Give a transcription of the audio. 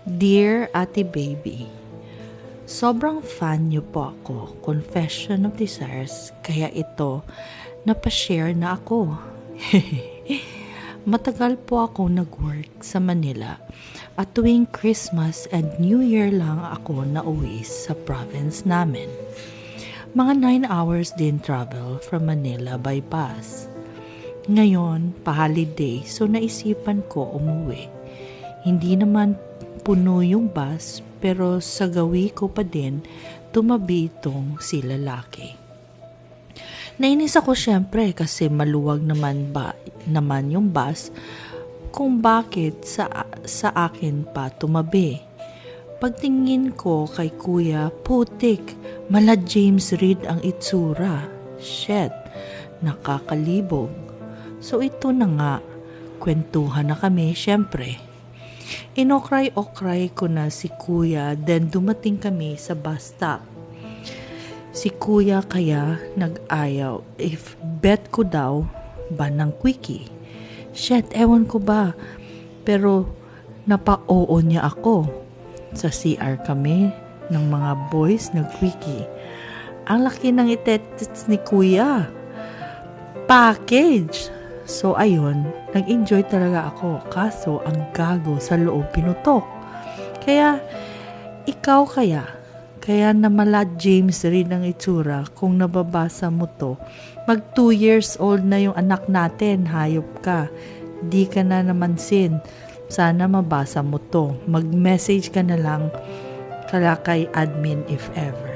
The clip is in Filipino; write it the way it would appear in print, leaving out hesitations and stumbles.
Dear Ate Baby, sobrang fan niyo po ako, Confession of Desires, kaya ito, napashare na ako. Matagal po ako nag-work sa Manila at tuwing Christmas and New Year lang ako nauwi sa province namin. Mga 9 hours din travel from Manila by bus. Ngayon, pa-holiday, so naisipan ko umuwi. Hindi naman puno yung bus, pero sa gawi ko pa din, tumabi itong si lalaki. Nainis ako syempre kasi maluwag naman yung bus kung bakit sa akin pa tumabi. Pagtingin ko kay kuya, putik, mala James Reid ang itsura. Shit, nakakalibog. So ito na nga, kwentuhan na kami syempre. Inokray-okray ko na si kuya, then dumating kami sa bus stop. Si kuya kaya nag-ayaw if bet ko daw ba ng quickie. Shit, ewan ko ba. Pero napa-oo niya ako. Sa CR kami ng mga boys nag-quickie. Ang laki ng itetits ni kuya. Package! So ayun, nag-enjoy talaga ako. Kaso ang gago sa loob pinutok. Kaya, ikaw kaya namala James Reid ang itsura kung nababasa mo to. Mag 2 years old na yung anak natin, hayop ka. Di ka na namansin. Sana mabasa mo to. Mag-message ka na lang kay admin if ever.